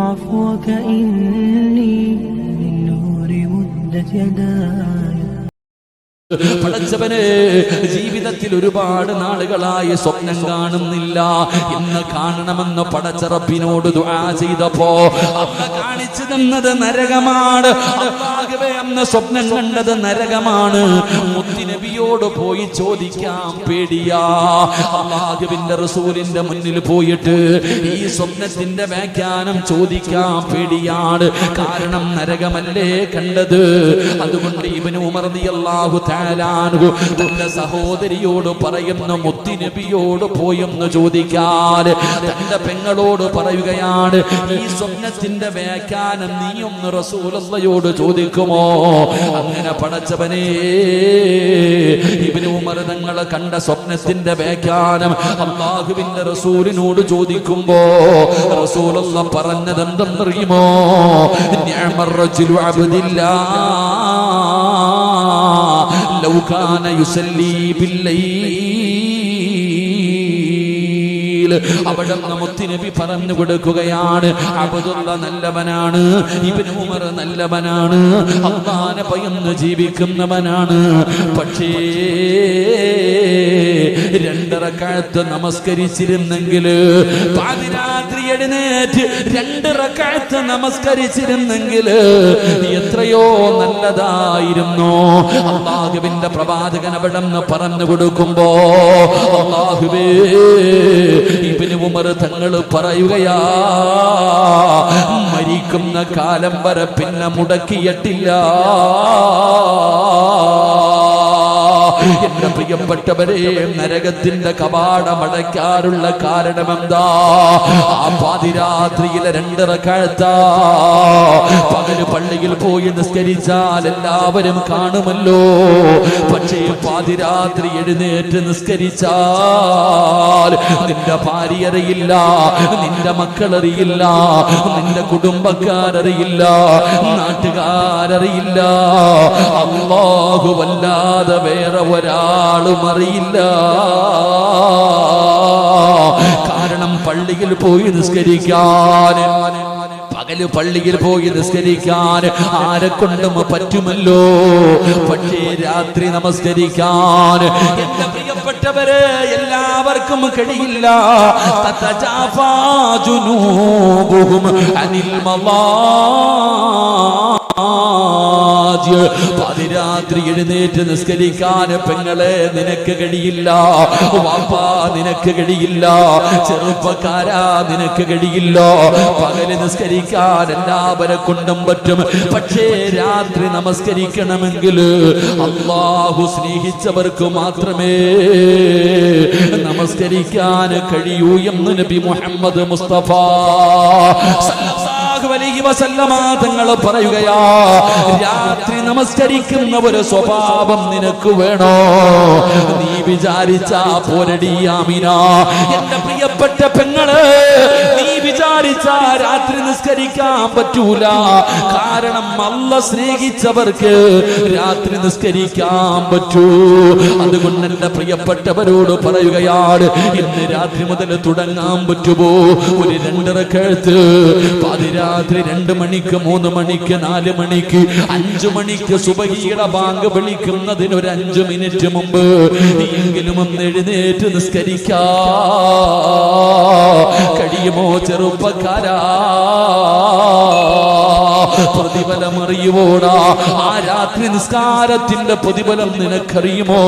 عفوك إني للنور مدت يداي. പടച്ചവനെ, ജീവിതത്തിൽ ഒരുപാട് നാളുകളായി സ്വപ്നം കാണുന്നില്ല, ഇന്ന് കാണണമെന്ന് പടച്ച റബ്ബിനോട് ദുആ ചെയ്തപ്പോ അല്ലാഹ് കാണിച്ചു തന്നത് നരകമാണ്. അല്ലാഹുവേ, അന്ന് സ്വപ്നം കണ്ടത് നരകമാണ്. മുത്തുനബിയോട് പോയി ചോദിക്കാൻ പേടിയാ. അല്ലാഹുവിന്റെ റസൂലിന്റെ മുന്നിൽ പോയിട്ട് ഈ സ്വപ്നത്തിന്റെ വ്യാഖ്യാനം ചോദിക്കാൻ പേടിയാണ്. കാരണം നരകമല്ലേ കണ്ടത്. അതുകൊണ്ട് ഇബ്നു ഉമർ റളിയല്ലാഹു തന്റെ സഹോദരിയോട് പറയുന്ന മുത്തുനബിയോട് പോയെന്ന് ചോദിക്കാൻ തന്റെ പെങ്ങളോട് പറയുകയാണ്, ഈ സ്വപ്നത്തിന്റെ വ്യാഖ്യാനം നീ ഒന്ന് റസൂലുള്ളാഹിയോട് ചോദിക്കുമോ? അങ്ങനെ പടച്ചവനെ, ഇബ്നു ഉമർ തങ്ങൾ കണ്ട സ്വപ്നത്തിന്റെ വ്യാഖ്യാനം അല്ലാഹുവിന്റെ റസൂലിനോട് ചോദിക്കുമ്പോ റസൂലുള്ളാഹി പറഞ്ഞത് എന്തെന്നറിയുമോ? നിഅമർ റജുലു അബ്ദില്ലാഹ് ലൗ കാന യുസല്ലി ബില്ലൈൽ. അവിടെ മുത്തുനബി പറഞ്ഞു കൊടുക്കുകയാണ്, അബ്ദുള്ള നല്ലവനാണ്, ഇബ്നു ഉമർ നല്ലവനാണ്, അല്ലാഹുവിനെ ഭയന്ന് ജീവിക്കുന്നവനാണ്. പക്ഷേ 2 റക്അത്ത് നമസ്കരിച്ചിരുന്നെങ്കിൽ, പാതിരാത്രി എഴുന്നേറ്റ് 2 റക്അത്ത് നമസ്കരിച്ചിരുന്നെങ്കിൽ എത്രയോ നല്ലതായിരുന്നു. അല്ലാഹുവിന്റെ പ്രവാചകൻ അവിടെ നിന്ന് പറഞ്ഞു കൊടുക്കുമ്പോ അല്ലാഹുവേ, ഇബ്നു ഉമർ തങ്ങൾ പറയുകയാ, മരിക്കുന്ന കാലം വരെ പിന്നെ മുടക്കിയിട്ടില്ല. എന്റെ പ്രിയപ്പെട്ടവരെ, നരകത്തിന്റെ കവാടം അടയ്ക്കാനുള്ള കാരണം എന്താ? ആ പാതിരാത്രിയിലെ 2 റക്അത്ത് പകല് പള്ളിയിൽ പോയി നിസ്കരിച്ചാൽ എല്ലാവരും കാണുമല്ലോ. പക്ഷേ പാതിരാത്രി എഴുന്നേറ്റ് നിസ്കരിച്ചാൽ നിന്റെ ഭാര്യ അറിയില്ല, നിന്റെ മക്കളറിയില്ല, നിന്റെ കുടുംബക്കാരറിയില്ല, നാട്ടുകാരറിയില്ല, അല്ലാഹു വല്ലാതെ വേറെ ഒരാളും അറിയില്ല. കാരണം പള്ളിയിൽ പോയി നിസ്കരിക്കാൻ, പകല് പള്ളിയിൽ പോയി നിസ്കരിക്കാൻ ആരെ കൊണ്ടും പറ്റുമല്ലോ. പക്ഷേ രാത്രി നമസ്കരിക്കാൻ എന്റെ പ്രിയപ്പെട്ടവരെ എല്ലാവർക്കും കഴിയില്ല. തതജാഫാ ജുനൂബുഹും അനിൽ മളാജി. പാതിരാത്രി എഴുന്നേറ്റ് നിസ്കരിക്കാൻ പെങ്ങളെ നിനക്ക് കഴിയില്ല, വാപ്പാ നിനക്ക് കഴിയില്ല, ചെറുപ്പക്കാരാ നിനക്ക് കഴിയില്ല. പകല് നിസ്കരിക്കാൻ എല്ലാവരെ കൊണ്ടും പറ്റും. പക്ഷേ രാത്രി നമസ്കരിക്കണമെങ്കിൽ അല്ലാഹു സ്നേഹിച്ചവർക്ക് മാത്രമേ നമസ്കരിക്കാൻ കഴിയൂ എന്ന് നബി മുഹമ്മദ് മുസ്തഫ തങ്ങൾ പറയുകയാ. രാത്രി നമസ്കരിക്കുന്ന ഒരു സ്വഭാവം നിനക്ക് വേണോ? നീ വിചാരിച്ചാ പോരടി ആമിന, എന്റെ പ്രിയപ്പെട്ട പെങ്ങള്, നീ വിചാരിച്ചാ രാത്രി നിസ്കരിക്കാൻ പറ്റൂല. കാരണം അല്ലാഹ് സ്നേഹിച്ചവർക്ക് രാത്രി നിസ്കരിക്കാൻ പറ്റൂ. അതുകൊണ്ട് എന്റെ പ്രിയപ്പെട്ടവരോട് പറയുകയാണ്, ഇന്ന് രാത്രി മുതൽ തുടങ്ങാൻ പറ്റുമോ? ഒരു 2 റക്അത്ത് പാതിരാത്രി 2 മണിക്ക്, 3 മണിക്ക്, 4 മണിക്ക്, 5 മണിക്ക് സുബഹിയുടെ ബാങ്ക് വിളിക്കുന്നതിന് ഒരു 5 മിനിറ്റ് മുമ്പ് എങ്കിലും ഒന്ന് എഴുന്നേറ്റ് നിസ്കരിക്കാ കഴിയുമോ ചെറുപ്പക്കാരാ? പ്രതിഫലം അറിയുവോടാ? ആ രാത്രി നിസ്കാരത്തിന്റെ പ്രതിഫലം നിനക്കറിയുമോ?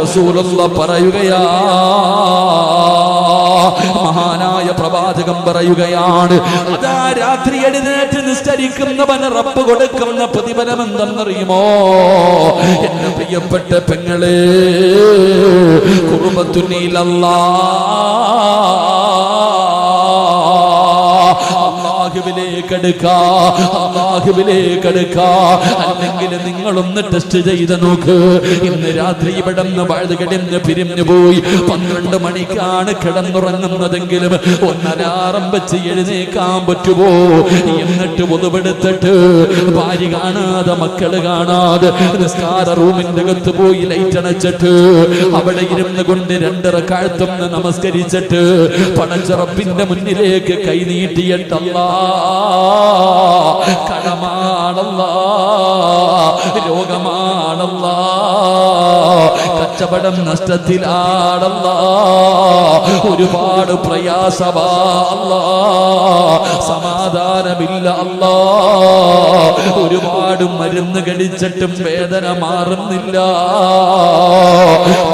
റസൂലുള്ളാഹി പറയുകയാ, മഹാനായ പ്രവാചകൻ പറയുകയാണ്, അതാ രാത്രി എഴുന്നേറ്റ് നിസ്കരിക്കുന്നവന് റബ്ബ് കൊടുക്കുന്ന പ്രതിഫലം എന്തെന്നറിയുമോ? എന്റെ പ്രിയപ്പെട്ട പെങ്ങളെ, ഖുർബത്തുനിലല്ലാഹ്, അല്ലാഹുവിലേക്ക് അടുക്കാ, അല്ലാഹുവിലേക്ക് അടുക്കാ. അല്ലെങ്കിൽ നിങ്ങളൊന്ന് ടെസ്റ്റ് ചെയ്ത് നോക്ക്. ഇന്ന് രാത്രി ഇവിടെ നിന്ന് വഴുതുകിടന്ന് പിരിഞ്ഞു പോയി 12 മണിക്കാണ് കിടന്നുറങ്ങുന്നതെങ്കിലും ഒന്നലാറം വെച്ച് എഴുന്നേക്കാൻ പറ്റുമോ? എന്നിട്ട് ഒതുവെടുത്തിട്ട് ഭാര്യ കാണാതെ മക്കള് കാണാതെ നിസ്കാര റൂമിന്റെ അകത്ത് പോയി ലൈറ്റ് അണച്ചിട്ട് അവിടെ ഇരുന്ന് കൊണ്ട് 2 റക്അത്തും നമസ്കരിച്ചിട്ട് പടച്ച റബ്ബിന്റെ മുന്നിലേക്ക് കൈനീട്ടിയിട്ടല്ലാ, കടമാണല്ലാ, രോഗമാണല്ലാ, കച്ചവടം നഷ്ടത്തിലാണല്ലാ, ഒരുപാട് പ്രയാസമാ അല്ലാ, സമാധാനമില്ല അല്ലാ, ഒരുപാട് മരുന്ന് കഴിച്ചിട്ടും വേദന മാറുന്നില്ല.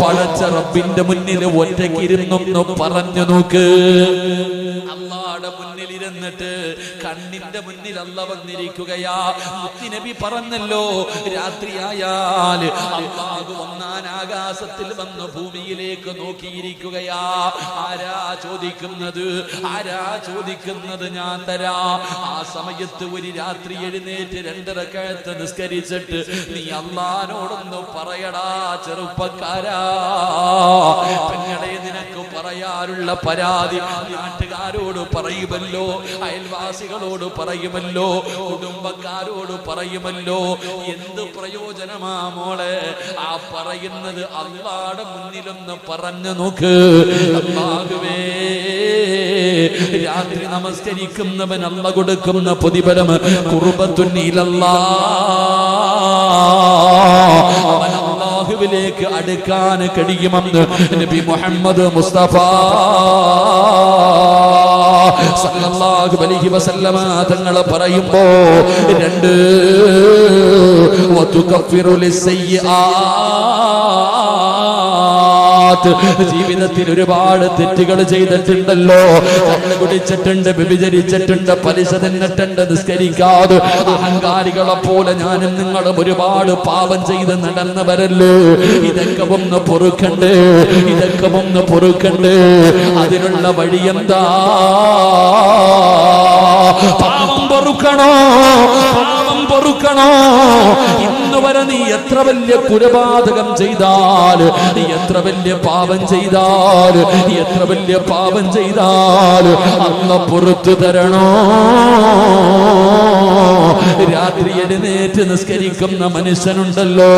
പടച്ച റബ്ബിന്റെ മുന്നിൽ ഒറ്റയ്ക്കിരുന്നൊന്ന് പറഞ്ഞു നോക്ക്. അല്ലാഹുവിന്റെ മുന്നിൽ ഇരുന്നിട്ട് കണ്ണിന്റെ മുന്നിൽ അല്ലാഹ് വന്നിരിക്കുകയാ. മുത്തുനബി പറഞ്ഞല്ലോ, രാത്രിയായാൽ അല്ലാഹു ഒന്നാം ആകാശത്തിൽ വന്ന് ഭൂമിയിലേക്ക് നോക്കിയിരിക്കുകയാ. ആരാ ചോദിക്കുന്നത്? ആരാ ചോദിക്കുന്നത്? ഞാൻ തരാ. ആ സമയത്ത് ഒരു രാത്രി എഴുന്നേറ്റ് 2 റക്അത്ത് നിസ്കരിച്ചിട്ട് നീ അല്ലാഹുവിനോടൊന്ന് പറയടാ ചെറുപ്പക്കാരാ. പെങ്ങളെ, നിനക്ക് പറയാനുള്ള പരാതി നാട്ടുകാരോട് പറയുമല്ലോ, അയൽവാസികളോട് പറയുമല്ലോ, കുടുംബക്കാരോട് പറയുമല്ലോ. എന്ത് പ്രയോജനമാ മോളെ? ആ പറയുന്നത് അല്ലാഹുവിന്റെ മുന്നിലൊന്ന് പറഞ്ഞു നോക്ക്. അല്ലാഹുവേ, രാത്രി നമസ്കരിക്കുന്നവൻ അല്ലാഹു കൊടുക്കുന്ന പ്രതിഫലം ഖുർബത്തുൻ ഇലല്ലാഹ്. അവൻ അല്ലാഹുവിലേക്ക് അടുക്കാൻ കഴിയുമെന്ന് നബി മുഹമ്മദ് മുസ്തഫ സല്ലല്ലാഹു അലൈഹി വസല്ലമ തങ്ങൾ പറയുമ്പോ 2 വതുകഫിറു ലിസ്സയ്യിആത്ത്. ജീവിതത്തിൽ ഒരുപാട് തെറ്റുകൾ ചെയ്തിട്ടുണ്ടല്ലോ. കള്ള് കുടിച്ചിട്ടുണ്ട്, വ്യഭിചരിച്ചിട്ടുണ്ട്, പലിശ തിന്നിട്ടുണ്ട്, നിസ്കരിക്കാതെ അഹങ്കാരികളെ പോലെ ഞാനും നിങ്ങളും ഒരുപാട് പാപം ചെയ്ത് നടന്നവരല്ലേ. ഇതൊക്കെ ഒന്ന് പൊറുക്കണ്ടേ, ഇതൊക്കെ ഒന്ന് പൊറുക്കണ്ടേ. അതിനുള്ള വഴി എന്താ? പാപം പൊറുക്കണോ? പാപം പൊറുക്കണോ? ഇന്ന് വരെ നീ എത്ര വലിയ കുലപാതകം ചെയ്താൽ, എത്ര വലിയ പാപം ചെയ്താൽ, എത്ര വലിയ പാപം ചെയ്താൽ അല്ലാഹ് പുറത്തു തരണോ? രാത്രി എഴുന്നേറ്റ് നിസ്കരിക്കുന്ന മനുഷ്യനുണ്ടല്ലോ,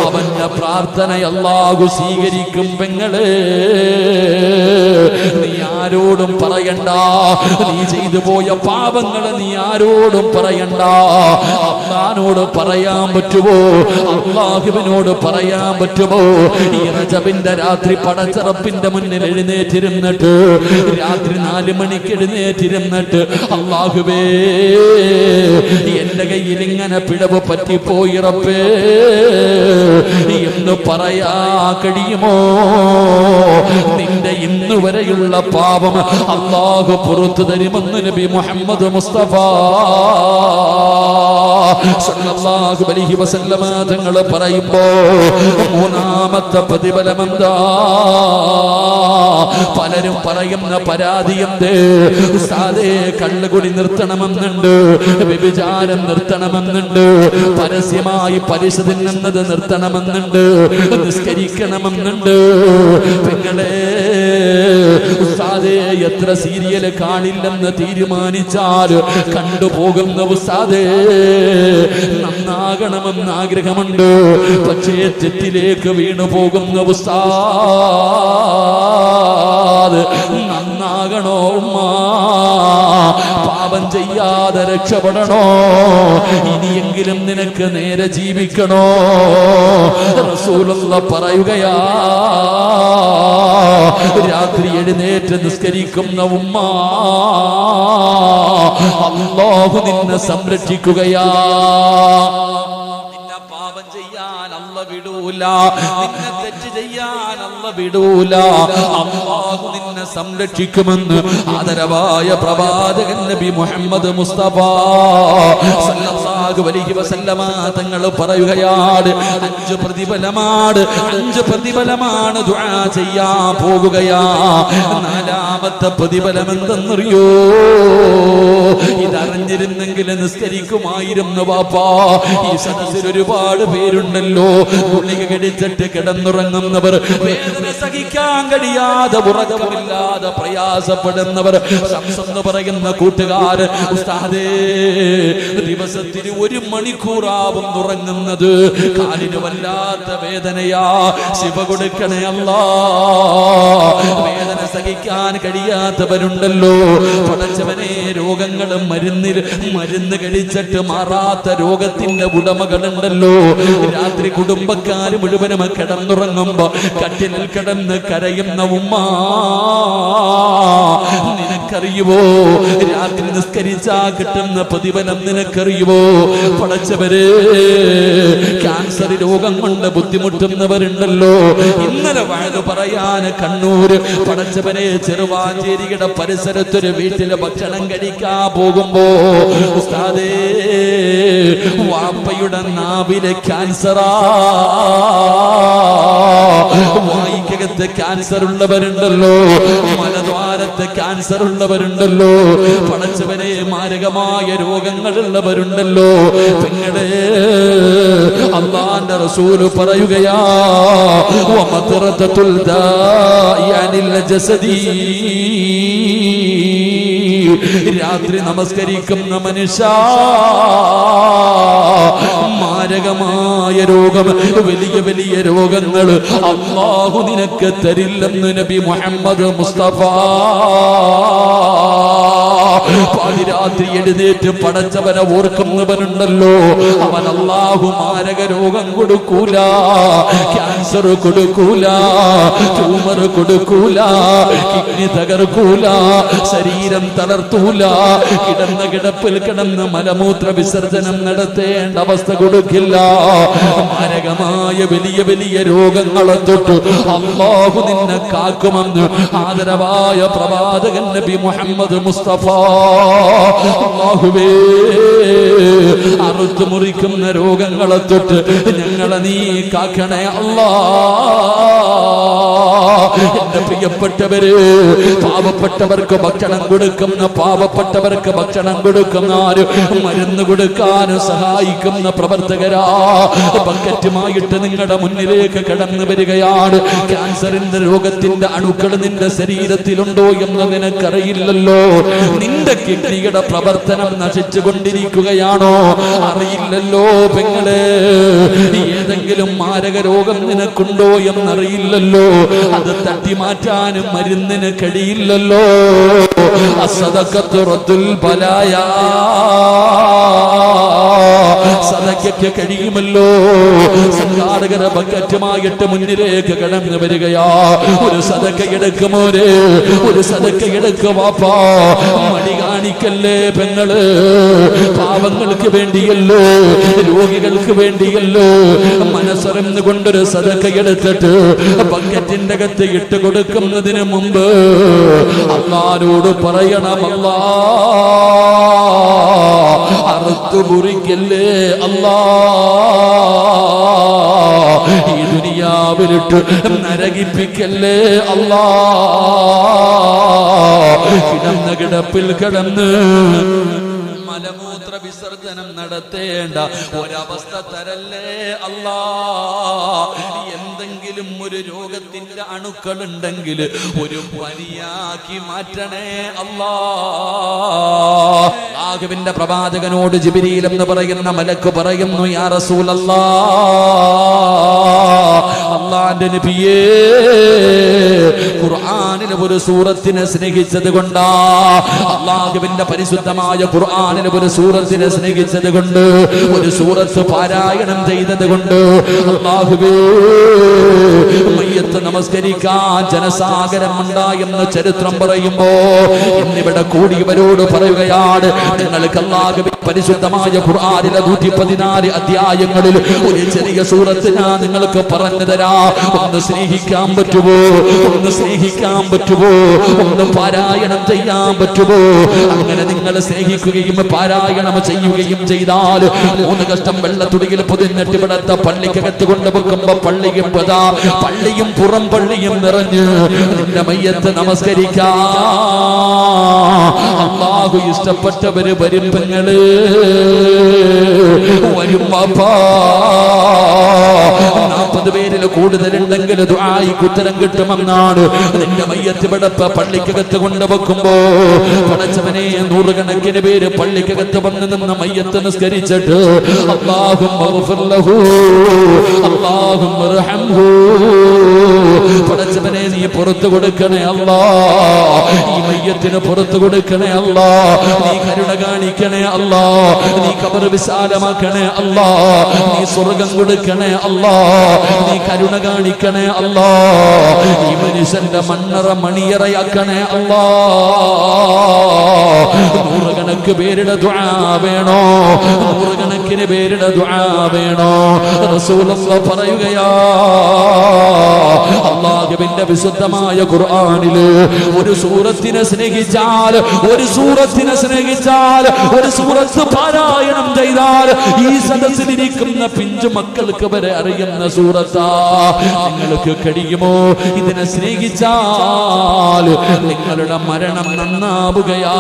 അവന്റെ പ്രാർത്ഥന അല്ലാഹു സ്വീകരിക്കും. പെങ്ങളെ, നീ ആരോടും പറയണ്ട. നീ ചെയ്തു പോയ പാപങ്ങൾ നീ ആരോടും പറയണ്ട. അല്ലാഹുവോട് പറയാൻ പറ്റുമോ? അല്ലാഹുവിനോട് പറയാൻ പറ്റുമോ? ഈ റജബിന്റെ രാത്രി പടച്ച റബ്ബിന്റെ മുന്നിൽ എഴുന്നേറ്റിരുന്നിട്ട്, രാത്രി 4 മണിക്ക് എഴുന്നേറ്റിരുന്നിട്ട്, അല്ലാഹുവേ, എന്റെ കയ്യിൽ ഇങ്ങനെ പിഴവ് പറ്റിപ്പോയി റബ്ബേ എന്ന് പറയാ കഴിയുമോ? നിന്റെ ഇന്നു വരെയുള്ള പാപം അല്ലാഹു പുറത്തു തരുമെന്ന് നബി മുഹമ്മദ് മുസ്തഫ സല്ലല്ലാഹു അലൈഹി വസല്ലമ തങ്ങൾ പറയുമ്പോ 3ാമത്തെ പ്രതിഫലം എന്താ? പലരും പറയുന്ന പരാതി എന്ത്? ഉസ്താദേ, കള്ളുകുടി നിർത്തണമെന്നുണ്ട്, വ്യഭിചാരം നിർത്തണമെന്നുണ്ട്, പരസ്യമായി പലിശ തിന്നുന്നത് നിർത്തണമെന്നുണ്ട്, നിസ്കരിക്കണമെന്നുണ്ട്. പെങ്ങളെ, ഉസ്താദേ, എത്ര സീരിയൽ കാണില്ലെന്ന് തീരുമാനിച്ചാൽ കണ്ടുപോകുന്ന ഉസ്താദേ, നന്നാകണമെന്ന് ആഗ്രഹമുണ്ട്, പക്ഷേ തെറ്റിലേക്ക് വീണു പോകുന്ന ഉസ്താദ്, നന്നാകണോ ഉമ്മ? പാപം ചെയ്യാതെ രക്ഷപ്പെടണോ? ഇനിയെങ്കിലും നിനക്ക് നേരെ ജീവിക്കണോ? റസൂലുള്ളാഹി പറയുകയാ, രാത്രി എഴുന്നേറ്റ് നിസ്കരിക്കുന്ന ഉമ്മ, അല്ലാഹു നിന്നെ സംരക്ഷിക്കുകയാ. നിന്നെ പാപം ചെയ്യാൻ അല്ലാഹു വിടൂല, നിന്നെ തെറ്റ് ചെയ്യാൻ അല്ലാഹു വിടൂല. അല്ലാഹു നിന്നെ സംരക്ഷിക്കുമെന്ന് ആദരവായ പ്രവാചകൻ നബി മുഹമ്മദ് മുസ്തഫ സല്ലല്ലാഹു സല്ലല്ലാഹു അലൈഹി വസല്ലമ തങ്ങൾ പറയുകയാണ്, 5 പ്രതിഫലമാണ് ദുആ ചെയ്യാൻ പോകുകയാ. 4ാമത്തെ പ്രതിഫലം എന്തെന്നറിയോ? ഇതറിഞ്ഞിരുന്നെങ്കിൽ നിസ്കരിക്കുമായിരുന്നു വാപ്പാ. ഈ സദസ്സിൽ ഒരുപാട് പേരുണ്ടല്ലോ, ഗുളിക കഴിച്ചിട്ട് കിടന്നുറങ്ങുന്നവർ, വേദന സഹിക്കാൻ കഴിയാതെ ഉറക്കമില്ലാതെ പ്രയാസപ്പെടുന്നവർ. ശംസെന്ന് പറയുന്ന കൂട്ടുകാർ, ഉസ്താദേ ദിവസത്തിന് 1 മണിക്കൂറാവും ഉറങ്ങുന്നത്, കാലിന് വല്ലാത്ത വേദനയാ, ശിവ കൊടുക്കണേ അല്ലാ. വേദന സഹിക്കാൻ കഴിയാത്തവരുണ്ടല്ലോ, പടച്ചവനെ രോഗങ്ങളും മരുന്ന് കഴിച്ചിട്ട് മാറാത്ത രോഗത്തിന്റെ ഉടമകളുണ്ടല്ലോ. രാത്രി കുടുംബക്കാർ മുഴുവനും കിടന്നുറങ്ങുമ്പോ കട്ടിലിൽ കിടന്ന് കരയുന്ന ഉമ്മ, നിനക്കറിയുവോ രാത്രി നിസ്കരിച്ചാ കിട്ടുന്ന പ്രതിഫലം നിനക്കറിയുവോ? പടച്ചവരെ, ക്യാൻസർ രോഗം കൊണ്ട് ബുദ്ധിമുട്ടുന്നവരുണ്ടല്ലോ. ഇന്നലെ വഴക്ക് പറയാൻ കണ്ണൂര് പടച്ചവനെ ചെറുവാഞ്ചേരിയുടെ പരിസരത്തൊരു വീട്ടില് ഭക്ഷണം കഴിക്കാൻ പോകുമ്പോ ഉസ്താദേ വാപ്പയുടെ നാവിലെ ക്യാൻസറാ, വായിക്കകത്ത് ക്യാൻസർ ഉള്ളവരുണ്ടല്ലോ, മലദ്വാരത്ത് ക്യാൻസർ ഉള്ളവരുണ്ടല്ലോ, പടച്ചവനെ മാരകമായ രോഗങ്ങളുള്ളവരുണ്ടല്ലോ. പെങ്ങളെ, അല്ലാഹുവിന്റെ റസൂല് പറയുകയാ, വമതറത്തുൽ ദാഇ അനിൽ ജസദി, രാത്രി നമസ്കരിക്കുന്ന മനുഷ്യ മാരകമായ രോഗം, വലിയ വലിയ രോഗങ്ങൾ അല്ലാഹു നിനക്ക് തരില്ലെന്ന് നബി മുഹമ്മദ് മുസ്തഫ. പാതിരാത്രി എഴുന്നേറ്റ് പടച്ചവനെ ഓർക്കുന്നവനുണ്ടല്ലോ, അവൻ അല്ലാഹു മാരക രോഗം കൊടുക്കൂല, ക്യാൻസർ കൊടുക്കൂല, ട്യൂമർ കൊടുക്കൂല, കിഡ്നി തകർക്കൂല, ശരീരം തളർത്തൂല, കിടന്ന കിടപ്പിൽ കിടന്ന് മലമൂത്ര വിസർജനം നടത്തേണ്ട അവസ്ഥ കൊടുക്കില്ല. മാരകമായ വലിയ വലിയ രോഗങ്ങളെ തൊട്ട് അല്ലാഹു നിന്നെ കാക്കുമെന്ന് ആദരവായ പ്രവാചകൻ നബി മുഹമ്മദ് മുസ്തഫ. അല്ലാഹുവേ, അറുത്തു മുറിക്കുന്ന രോഗങ്ങളെ തൊട്ട് ഞങ്ങളെ നീ കാക്കണേ അല്ലാ. എന്റെ പ്രിയപ്പെട്ടവര്, പാവപ്പെട്ടവർക്ക് ഭക്ഷണം കൊടുക്കുന്ന, പാവപ്പെട്ടവർക്ക് ഭക്ഷണം കൊടുക്കുന്ന, മരുന്ന് കൊടുക്കാനും സഹായിക്കുന്ന പ്രവർത്തകരാ ബക്കറ്റുമായിട്ട് നിങ്ങളുടെ മുന്നിലേക്ക് കടന്നു വരികയാണ്. ക്യാൻസറിന്റെ രോഗത്തിന്റെ അണുക്കൾ നിന്റെ ശരീരത്തിലുണ്ടോ എന്ന് നിനക്കറിയില്ലല്ലോ. നിന്റെ കിഡ്നിയുടെ പ്രവർത്തനം നശിച്ചു കൊണ്ടിരിക്കുകയാണോ അറിയില്ലല്ലോ. പെങ്ങളെ, ഏതെങ്കിലും മാരക രോഗം നിനക്കുണ്ടോ എന്നറിയില്ലല്ലോ. അത് തട്ടിമാറ്റാനും മരുന്നിന് കഴിയില്ലല്ലോ. അസദഖത്തു റദ്ദുൽ ബലായ, സദഖയ്ക്ക് കഴിയുമല്ലോ. സംഘാടകരെ ബക്കറ്റുമായിട്ട് മുന്നിലേക്ക് കടന്നു വരികയാ. ഒരു സദഖ എടുക്കുമോരെ, ഒരു സദഖ എടുക്കുവാപ്പാ. മടി കാണിക്കല്ലേ പെങ്ങള്, പാവങ്ങൾക്ക് വേണ്ടിയല്ലോ, രോഗികൾക്ക് വേണ്ടിയല്ലോ. മനസ്സറിഞ്ഞു കൊണ്ടൊരു സദഖ എടുത്തിട്ട് ബക്കറ്റിന്റെ അകത്ത് ഇട്ട് കൊടുക്കുന്നതിന് മുമ്പ് അല്ലാഹുവോട് പറയണം, അല്ലാ അറുത്തു മുറിക്കല്ലേ അല്ലാ, ഈ ദുനിയാവിലിട്ട് നരകിപ്പിക്കല്ലേ അല്ലാ. കിടന്ന കിടപ്പിൽ കിടന്ന് മലമൂത്ര വിസർജനം നടത്തേണ്ട ഒരവസ്ഥ തരല്ലേ അല്ലാ. എന്തെങ്കിലും ഒരു രോഗത്തിന്റെ അണുക്കൾ ഉണ്ടെങ്കിൽ ഒരു പനിയാക്കി മാറ്റണേ അല്ലാ. അല്ലാഹുവിന്റെ പ്രവാചകനോട് ജിബ്രീൽ എന്ന് പറയുന്ന മലക്ക് പറയുന്നു, യാ റസൂലല്ലാ, അല്ലാഹുവിന്റെ നബിയേ, ഖുർആനിലെ ഒരു സൂറത്തിനെ സ്നേഹിച്ചത് കൊണ്ടാ, അല്ലാഹുവിന്റെ പരിശുദ്ധമായ ഖുർആനിലെ ഒരു സൂറത്തിനെ സ്നേഹിച്ചത് കൊണ്ട്, ഒരു സൂറത്ത് പാരായണം ചെയ്തത് കൊണ്ട് അല്ലാഹുവേ, മയ്യത്ത് നമസ്കരിക്കാൻ ജനസാഗരം ഉണ്ടായെന്ന് ചരിത്രം പറയുമ്പോ ഇന്നിവിടെ കൂടിയവരോട് പറയുകയാണ്, നിങ്ങൾക്ക് അല്ലാഹുവിന്റെ പരിശുദ്ധമായ ഖുർആനിലെ 114 അധ്യായങ്ങളിൽ ഒരു ചെറിയ സൂറത്ത് ഞാൻ നിങ്ങൾക്ക് പറഞ്ഞു തരാം. ഒന്ന് സ്നേഹിക്കാൻ പറ്റുമോ? ഒന്ന് സ്നേഹിക്കാൻ പറ്റുമോ? ഒന്ന് പാരായണം ചെയ്യാൻ പറ്റുമോ? അങ്ങനെ നിങ്ങൾ സ്നേഹിക്കുകയും പാരായണം ചെയ്യുകയും ചെയ്താൽ 3 കഷ്ടം വെള്ളത്തുടിയിൽ പൊതിഞ്ഞിട്ട് ഇവിടത്തെ പള്ളിക്കകത്ത് കൊണ്ടുവെക്കുമ്പോ പള്ളിയും പുറം പള്ളിയും നിറഞ്ഞ് നിന്റെ മയ്യത്ത് നമസ്കരിക്കാം. അല്ലാഹു ഇഷ്ടപ്പെട്ടവര് വരും, പെങ്ങള് വരും. വാപ്പാ 40 പേരിൽ കൂടുതലുണ്ടെങ്കിൽ ദുആയിക്ക് ഉത്തരം കിട്ടുമെന്നാണ്. നിന്റെ മയ്യത്ത് ഇവിടെ പള്ളിക്കകത്ത് കൊണ്ടുവെക്കുമ്പോ പടച്ചവനെ 100 കണക്കിന് പേര് പള്ളിക്കകത്ത് വന്ന് നിന്ന് മയ്യത്ത് നിസ്കരിച്ചിട്ട് പടച്ചവനെ നീ പുറത്തു കൊടുക്കണേ അല്ലാ, ഈ മയ്യത്തിന് പുറത്തു കൊടുക്കണേ അല്ലാ, നീ കരുണ കാണിക്കണേ അല്ലാ, നീ ഖബർ വിശാലമാക്കണേ അല്ലാ, നീ സ്വർഗം കൊടുക്കണേ അല്ലാ, നീ കരുണ കാണിക്കണേ അല്ലാ, ഈ മനുഷ്യന്റെ മണ്ണറ മണിയറയാക്കണേ അല്ലാ. 100 കണക്ക് പേരുടെ ദുആ വേണോ? 100 കണക്കിന് പേരുടെ ദുആ വേണോ? റസൂലുള്ളാഹി പറയുകയാ, അല്ലാഹുവിന്റെ വിശുദ്ധമായ ഖുർആനില് ഒരു സൂറത്തിനെ സ്നേഹിച്ചാൽ, ഒരു സൂറത്ത് പാരായണം ചെയ്താൽ ഈ സദസ്സിലിരിക്കുന്ന പിഞ്ചു മക്കൾക്ക് വരെ അറിയുന്ന സൂറത്താ. നിങ്ങൾക്ക് കഴിയുമോ ഇതിനെ സ്നേഹിച്ചാൽ? നിങ്ങളുടെ മരണം നന്നാവുകയാ,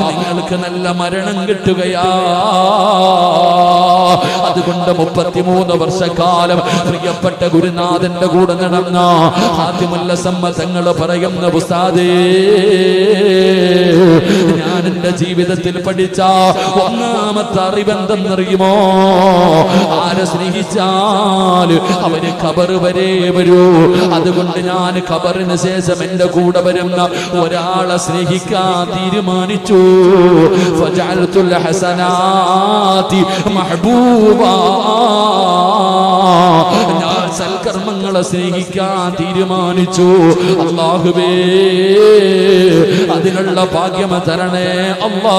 നിങ്ങൾക്ക് നല്ല മരണം കിട്ടുകയാ. അതുകൊണ്ട് 33 വർഷക്കാലം പ്രിയപ്പെട്ട ഗുരുനാഥന്റെ കൂടെ നടന്ന ഹാത്തിമുൽ അസമ്മ തങ്ങൾ പറയുന്ന ഉസ്താദേ, ഞാൻ എന്റെ ജീവിതത്തിൽ പഠിച്ച ഒന്നാമത്തെ അറിവെന്തെന്നറിയുമോ? ആരെ സ്നേഹിച്ചാൽ അവര് ഖബർ വരെ വരൂ. അതുകൊണ്ട് ഞാൻ ഖബറിന് ശേഷം എന്റെ കൂടെ വരുന്ന ഒരാളെ സ്നേഹിക്കാൻ തീരുമാനിച്ചു. ഫജഅൽതുൽ ഹസനാതി മഹ്ബൂബാ, ഞാൻ സൽക്കർമ്മങ്ങളെ സ്നേഹിക്കാൻ തീരുമാനിച്ചു. അല്ലാഹുവേ അതിനുള്ള ഭാഗ്യം തരണേ അല്ലാ.